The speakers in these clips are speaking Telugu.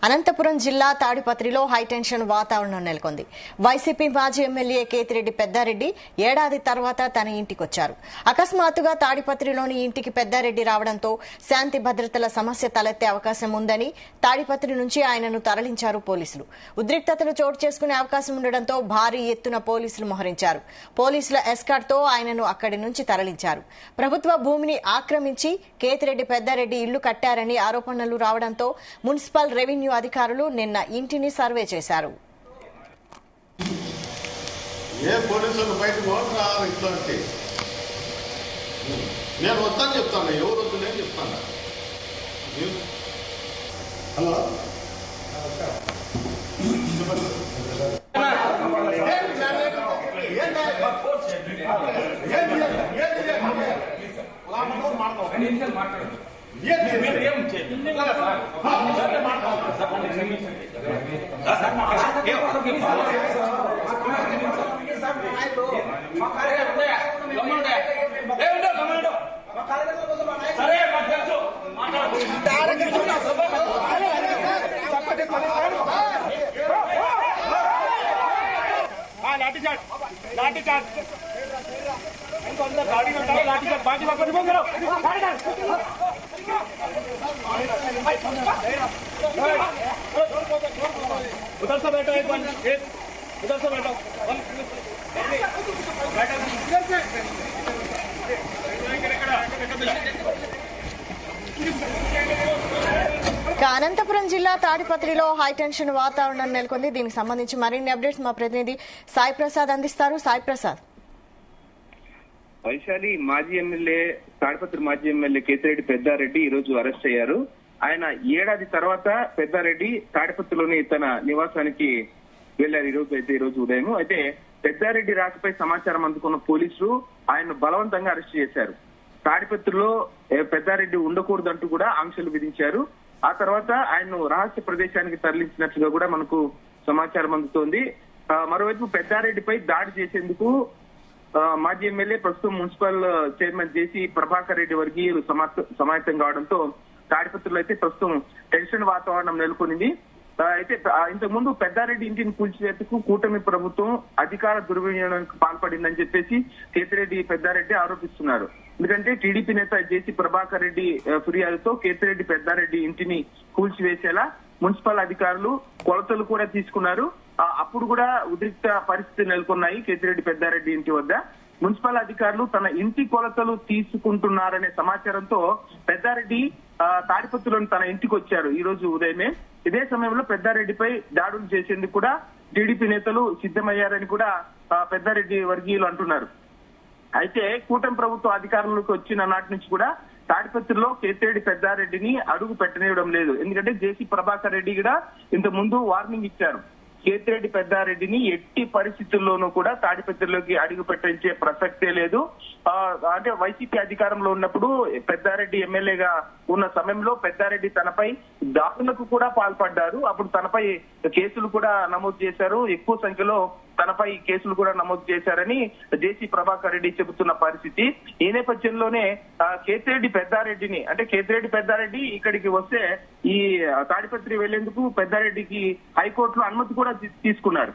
అనంతపురం జిల్లా తాడిపత్రిలో హైటెన్షన్ వాతావరణం నెలకొంది. వైసీపీ మాజీ ఎమ్మెల్యే కేతిరెడ్డి పెద్దారెడ్డి ఏడాది తర్వాత తన ఇంటికొచ్చారు. అకస్మాత్తుగా తాడిపత్రిలోని ఇంటికి పెద్దారెడ్డి రావడంతో శాంతి భద్రతల సమస్య తలెత్తే అవకాశం ఉందని తాడిపత్రి నుంచి ఆయనను తరలించారు పోలీసులు. ఉద్రిక్తతలు చోటు చేసుకునే అవకాశం ఉండడంతో భారీ ఎత్తున పోలీసులు మోహరించారు. పోలీసుల ఎస్కార్ట్తో ఆయనను అక్కడి నుంచి తరలించారు. ప్రభుత్వ భూమిని ఆక్రమించి కేతిరెడ్డి పెద్దారెడ్డి ఇల్లు కట్టారని ఆరోపణలు రావడంతో మున్సిపల్ రెవెన్యూ అధికారులు నిన్న ఇంటిని సర్వే చేశారు. నేను వస్తాను చెప్తాను, ఎవరు వద్దు నేను చెప్తాను. హలో लाठी चार्ज इनको अंदर गाड़ी में डालो, लाठी चार्ज बाकी बाकी रिमूव करो, गाड़ी डाल उधर से बैठो, एक उधर से बैठो, అనంతపురం జిల్లా తాడిపత్రిలో హైటెన్షన్ వాతావరణం నెలకొంది. దీనికి సంబంధించి మరిన్ని అప్డేట్స్ మా ప్రతినిధి సాయి ప్రసాద్ అందిస్తారు. సాయి ప్రసాద్. వైశాలి మాజీ ఎమ్మెల్యే తాడిపత్రి మాజీ ఎమ్మెల్యే కేతిరెడ్డి పెద్దారెడ్డి ఈ రోజు అరెస్ట్ అయ్యారు. ఆయన ఏడాది తర్వాత పెద్దారెడ్డి తాడిపత్రిలోని తన నివాసానికి వెళ్లారు. ఈ రోజు ఉదయం అయితే పెద్దారెడ్డి రాకపై సమాచారం అందుకున్న పోలీసులు ఆయన్ను బలవంతంగా అరెస్ట్ చేశారు. తాడిపత్రిలో పెద్దారెడ్డి ఉండకూడదంటూ కూడా ఆంక్షలు విధించారు. ఆ తర్వాత ఆయన్ను రహస్య ప్రదేశానికి తరలించినట్లుగా కూడా మనకు సమాచారం అందుతోంది. మరోవైపు పెద్దారెడ్డిపై దాడి చేసేందుకు మాజీ ఎమ్మెల్యే ప్రస్తుతం మున్సిపల్ చైర్మన్ జేసీ ప్రభాకర్ రెడ్డి వర్గీయులు సమాయత్తం కావడంతో తాడిపత్రిలో అయితే ప్రస్తుతం టెన్షన్ వాతావరణం నెలకొనింది. అయితే ఇంతకు ముందు పెద్దారెడ్డి ఇంటిని కూల్చివేతకు కూటమి ప్రభుత్వం అధికార దుర్వినియోగానికి పాల్పడిందని చెప్పేసి కేతిరెడ్డి పెద్దారెడ్డి ఆరోపిస్తున్నారు. ఎందుకంటే టీడీపీ నేత జేసీ ప్రభాకర్ రెడ్డి ఫిర్యాదుతో కేతిరెడ్డి పెద్దారెడ్డి ఇంటిని కూల్చివేసేలా మున్సిపల్ అధికారులు కొలతలు కూడా తీసుకున్నారు. అప్పుడు కూడా ఉద్రిక్త పరిస్థితి నెలకొన్నాయి. కేతిరెడ్డి పెద్దారెడ్డి ఇంటి వద్ద మున్సిపల్ అధికారులు తన ఇంటి కొలతలు తీసుకుంటున్నారనే సమాచారంతో పెద్దారెడ్డి తాడిపత్రిలోని తన ఇంటికి వచ్చారు ఈ రోజు ఉదయమే. ఇదే సమయంలో పెద్దారెడ్డిపై దాడులు చేసేందుకు కూడా టీడీపీ నేతలు సిద్ధమయ్యారని కూడా పెద్దారెడ్డి వర్గీయులు అంటున్నారు. అయితే కూటమి ప్రభుత్వ అధికారంలోకి వచ్చిన నాటి నుంచి కూడా తాడిపత్రిలో కేతిరెడ్డి పెద్దారెడ్డిని అడుగు పెట్టనివ్వడం లేదు. ఎందుకంటే జేసీ ప్రభాకర్ రెడ్డి కూడా ఇంత ముందు వార్నింగ్ ఇచ్చారు. కేతిరెడ్డి పెద్దారెడ్డిని ఎట్టి పరిస్థితుల్లోనూ కూడా తాడిపత్రిలోకి అడుగు పెట్టించే ప్రసక్తే లేదు. అంటే వైసీపీ అధికారంలో ఉన్నప్పుడు పెద్దారెడ్డి ఎమ్మెల్యేగా ఉన్న సమయంలో పెద్దారెడ్డి తనపై దాడులకు కూడా పాల్పడ్డారు. అప్పుడు తనపై కేసులు కూడా నమోదు చేశారు. ఎక్కువ సంఖ్యలో తనపై కేసులు కూడా నమోదు చేశారని జేసీ ప్రభాకర్ రెడ్డి చెబుతున్న పరిస్థితి. ఈ నేపథ్యంలోనే కేతిరెడ్డి పెద్దారెడ్డి ఇక్కడికి వస్తే ఈ తాడిపత్రి వెళ్లేందుకు పెద్దారెడ్డికి హైకోర్టులో అనుమతి కూడా తీసుకున్నారు.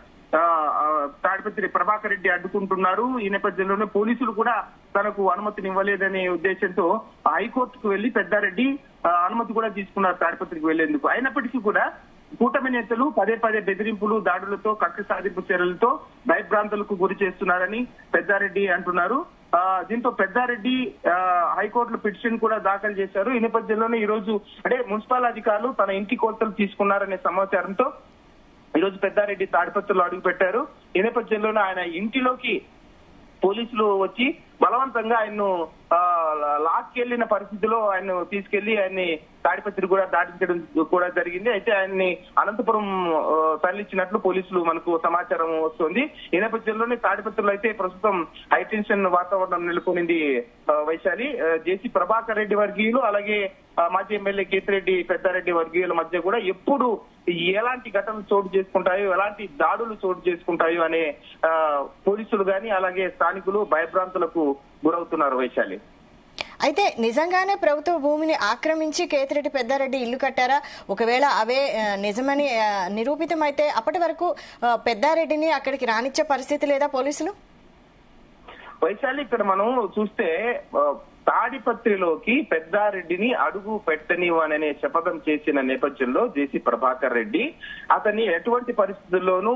తాడిపత్రి ప్రభాకర్ రెడ్డి అడ్డుకుంటున్నారు. ఈ నేపథ్యంలోనే పోలీసులు కూడా తనకు అనుమతిని ఇవ్వలేదనే ఉద్దేశంతో హైకోర్టుకు వెళ్లి పెద్దారెడ్డి అనుమతి కూడా తీసుకున్నారు తాడిపత్రికి వెళ్లేందుకు. అయినప్పటికీ కూడా కూటమి నేతలు పదే బెదిరింపులు, దాడులతో, కక్ష సాధింపు చర్యలతో భయభ్రాంతులకు గురి చేస్తున్నారని పెద్దారెడ్డి అంటున్నారు. దీంతో పెద్దారెడ్డి హైకోర్టులో పిటిషన్ కూడా దాఖలు చేశారు. ఈ నేపథ్యంలోనే ఈ రోజు అంటే మున్సిపల్ అధికారులు తన ఇంటి కొలతలు తీసుకున్నారనే సమాచారంతో ఈ రోజు పెద్దారెడ్డి తాడిపత్రిలో అడుగు పెట్టారు. ఈ నేపథ్యంలోనే ఆయన ఇంటిలోకి పోలీసులు వచ్చి బలవంతంగా ఆయన్ను లాక్కెళ్లిన పరిస్థితిలో ఆయన తీసుకెళ్లి ఆయన్ని తాడిపత్రి కూడా దాటించడం కూడా జరిగింది. అయితే ఆయన్ని అనంతపురం తరలించినట్లు పోలీసులు మనకు సమాచారం వస్తుంది. ఈ నేపథ్యంలోనే తాడిపత్రిలో అయితే ప్రస్తుతం హైటెన్షన్ వాతావరణం నెలకొనింది. వైశాలి జేసీ ప్రభాకర్ రెడ్డి వర్గీయులు అలాగే మాజీ ఎమ్మెల్యే కేతిరెడ్డి పెద్దారెడ్డి వర్గీయుల మధ్య కూడా ఎప్పుడు ఎలాంటి ఘటనలు చోటు చేసుకుంటాయో, ఎలాంటి దాడులు చోటు చేసుకుంటాయో అనే పోలీసులు గాని అలాగే స్థానికులు భయభ్రాంతులకు గురవుతున్నారు. వైశాలి. అయితే నిజంగానే ప్రభుత్వ భూమిని ఆక్రమించి కేతిరెడ్డి పెద్దారెడ్డి ఇల్లు కట్టారా? ఒకవేళ అవే నిజమని నిరూపితం అయితే అప్పటి వరకు పెద్దారెడ్డిని అక్కడికి రానిచ్చే పరిస్థితి లేదా పోలీసులు? వైశాలి, ఇక్కడ మనం చూస్తే తాడిపత్రిలోకి పెద్దారెడ్డిని అడుగు పెట్టనివ్వననే శపథం చేసిన నేపథ్యంలో జేసీ ప్రభాకర్ రెడ్డి అతన్ని ఎటువంటి పరిస్థితుల్లోనూ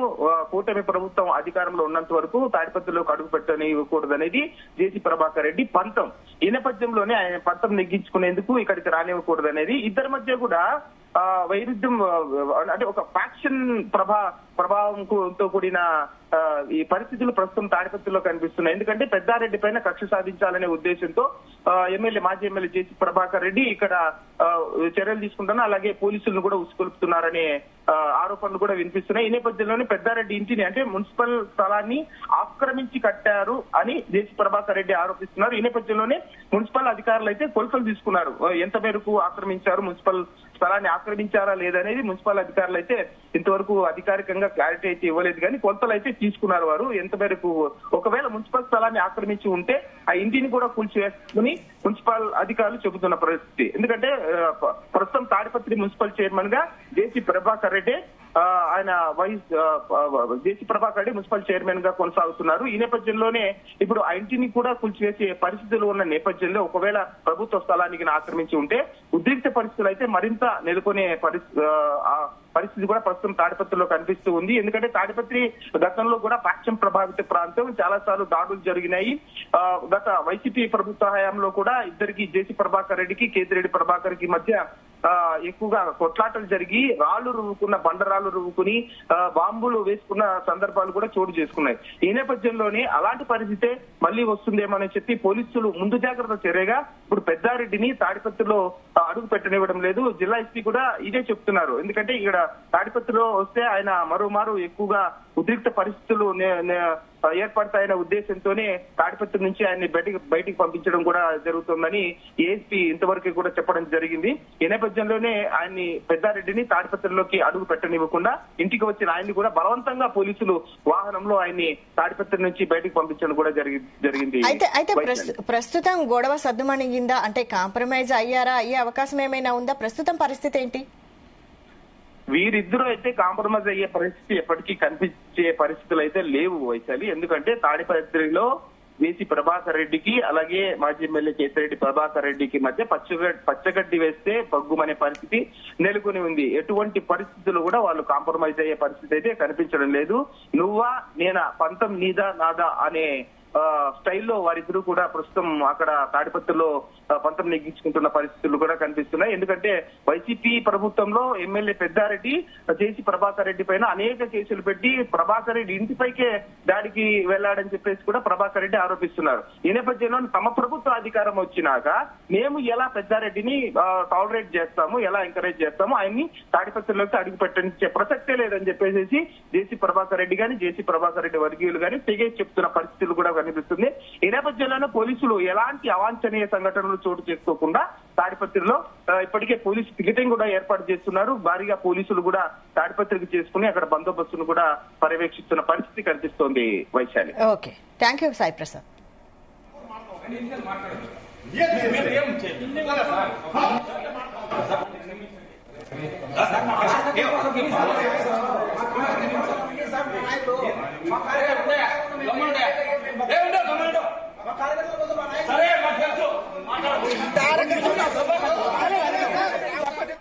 కూటమి ప్రభుత్వం అధికారంలో ఉన్నంత వరకు తాడిపత్రిలోకి అడుగు పెట్టనివ్వకూడదనేది జేసీ ప్రభాకర్ రెడ్డి పంతం. ఈ నేపథ్యంలోనే ఆయన పంతం నెగ్గించుకునేందుకు ఇక్కడికి రానివ్వకూడదనేది ఇద్దరి మధ్య కూడా వైరుధ్యం, అంటే ఒక ఫ్యాక్షన్ ప్రభావంతో కూడిన ఈ పరిస్థితులు ప్రస్తుతం తాడిపత్రిలో కనిపిస్తున్నాయి. ఎందుకంటే పెద్దారెడ్డి పైన కక్ష సాధించాలనే ఉద్దేశంతో మాజీ ఎమ్మెల్యే జేసీ ప్రభాకర్ రెడ్డి ఇక్కడ చర్యలు తీసుకుంటున్నారు. అలాగే పోలీసులను కూడా ఉసుకొలుపుతున్నారనే ఆరోపణలు కూడా వినిపిస్తున్నాయి. ఈ నేపథ్యంలోనే పెద్దారెడ్డి ఇంటిని, అంటే మున్సిపల్ స్థలాన్ని ఆక్రమించి కట్టారు అని జేసీ ప్రభాకర్ రెడ్డి ఆరోపిస్తున్నారు. ఈ నేపథ్యంలోనే మున్సిపల్ అధికారులు అయితే కొలతలు తీసుకున్నారు. ఎంత మేరకు ఆక్రమించారు, మున్సిపల్ స్థలాన్ని ఆక్రమించారా లేదనేది మున్సిపల్ అధికారులు అయితే ఇంతవరకు అధికారికంగా క్లారిటీ అయితే ఇవ్వలేదు, కానీ కొలతలు అయితే తీసుకున్నారు వారు. ఎంత మేరకు ఒకవేళ మున్సిపల్ స్థలాన్ని ఆక్రమించి ఉంటే ఆ ఇంటిని కూడా కూల్చివేసుకుని మున్సిపల్ అధికారులు చెబుతున్న పరిస్థితి. ఎందుకంటే ప్రస్తుతం తాడిపత్రి మున్సిపల్ చైర్మన్ గా జేసీ ప్రభాకర్ రెడ్డి, ఆయన జేసీ ప్రభాకర్ రెడ్డి మున్సిపల్ చైర్మన్ గా కొనసాగుతున్నారు. ఈ నేపథ్యంలోనే ఇప్పుడు ఆ ఇంటిని కూడా కూల్చివేసే పరిస్థితులు ఉన్న నేపథ్యంలో ఒకవేళ ప్రభుత్వ స్థలానికి ఆక్రమించి ఉంటే ఉద్రిక్త పరిస్థితులు అయితే మరింత నెలకొనే పరిస్థితి కూడా ప్రస్తుతం తాడిపత్రిలో కనిపిస్తూ ఉంది. ఎందుకంటే తాడిపత్రి గతంలో కూడా పాక్ష్యం ప్రభావిత ప్రాంతం, చాలా సార్లు దాడులు జరిగినాయి. గత వైసీపీ ప్రభుత్వ హయాంలో కూడా ఇద్దరికి, జేసీ ప్రభాకర్ రెడ్డికి కేతిరెడ్డి ప్రభాకర్ కి మధ్య ఎక్కువగా కొట్లాటలు జరిగి రాళ్లు రువ్వుకున్న, బండరాళ్లు రువ్వుకుని బాంబులు వేసుకున్న సందర్భాలు కూడా చోటు చేసుకున్నాయి. ఈ నేపథ్యంలోనే అలాంటి పరిస్థితే మళ్లీ వస్తుందేమని చెప్పి పోలీసులు ముందు జాగ్రత్త చర్యగా ఇప్పుడు పెద్దారెడ్డిని తాడిపత్రిలో అడుగు పెట్టనివ్వడం లేదు. జిల్లా ఎస్పీ కూడా ఇదే చెప్తున్నారు. ఎందుకంటే ఇక్కడ తాడిపత్రిలో వస్తే ఆయన మరోమారు ఎక్కువగా ఉద్రిక్త పరిస్థితులు ఏర్పడతాయనే ఉద్దేశంతోనే తాడిపత్రి నుంచి ఆయన్ని బయటికి పంపించడం కూడా జరుగుతుందని ఏఎస్పీ ఇంతవరకు కూడా చెప్పడం జరిగింది. ఈ నేపథ్యంలోనే ఆయన్ని, పెద్దారెడ్డిని తాడిపత్రిలోకి అడుగు పెట్టనివ్వకుండా ఇంటికి వచ్చిన ఆయన్ని కూడా బలవంతంగా పోలీసులు వాహనంలో ఆయన్ని తాడిపత్రి నుంచి బయటికి పంపించడం కూడా జరిగింది. అయితే ప్రస్తుతం గొడవ సద్దుమణిగిందా? అంటే కాంప్రమైజ్ అయ్యారా? అయ్యే అవకాశం ఏమైనా ఉందా? ప్రస్తుతం పరిస్థితి ఏంటి? వీరిద్దరూ అయితే కాంప్రమైజ్ అయ్యే పరిస్థితి ఎప్పటికీ కనిపించే పరిస్థితులు అయితే లేవు వైశాలి. ఎందుకంటే తాడిపత్రిలో జేసీ ప్రభాకర్ రెడ్డికి అలాగే మాజీ ఎమ్మెల్యే కేతిరెడ్డి ప్రభాకర్ రెడ్డికి మధ్య పచ్చగడ్డి వేస్తే పగ్గుమనే పరిస్థితి నెలకొని ఉంది. ఎటువంటి పరిస్థితులు కూడా వాళ్ళు కాంప్రమైజ్ అయ్యే పరిస్థితి అయితే కనిపించడం లేదు. నువ్వా నేనా, పంతం నీదా నాదా అనే స్టైల్లో వారిద్దరూ కూడా ప్రస్తుతం అక్కడ తాడిపత్రిలో పంతం నెగ్గించుకుంటున్న పరిస్థితులు కూడా కనిపిస్తున్నాయి. ఎందుకంటే వైసీపీ ప్రభుత్వంలో ఎమ్మెల్యే పెద్దారెడ్డి జేసీ ప్రభాకర్ రెడ్డి పైన అనేక కేసులు పెట్టి ప్రభాకర్ రెడ్డి ఇంటిపైకే దాడికి వెళ్లాడని చెప్పేసి కూడా ప్రభాకర్ రెడ్డి ఆరోపిస్తున్నారు. ఈ నేపథ్యంలో తమ ప్రభుత్వ అధికారం వచ్చినాక మేము ఎలా పెద్దారెడ్డిని టాలరేట్ చేస్తాము, ఎలా ఎంకరేజ్ చేస్తాము, ఆయన్ని తాడిపత్రిలోకి అడుగు పెట్టించే ప్రసక్తే లేదని చెప్పేసి జేసీ ప్రభాకర్ రెడ్డి గాని, జేసీ ప్రభాకర్ రెడ్డి వర్గీయులు గాని తెగేసి చెప్తున్న పరిస్థితులు కూడా కనిపిస్తుంది. ఈ నేపథ్యంలోనే పోలీసులు ఎలాంటి అవాంఛనీయ సంఘటనలు చోటు చేసుకోకుండా తాడిపత్రిలో ఇప్పటికే పోలీసు పికెటింగ్ కూడా ఏర్పాటు చేస్తున్నారు. భారీగా పోలీసులు కూడా తాడిపత్రికి చేసుకుని అక్కడ బందోబస్తును కూడా పర్యవేక్షిస్తున్న పరిస్థితి కనిపిస్తోంది Vaishali. Okay, thank you Sai Prasad. మా కార్యకర్త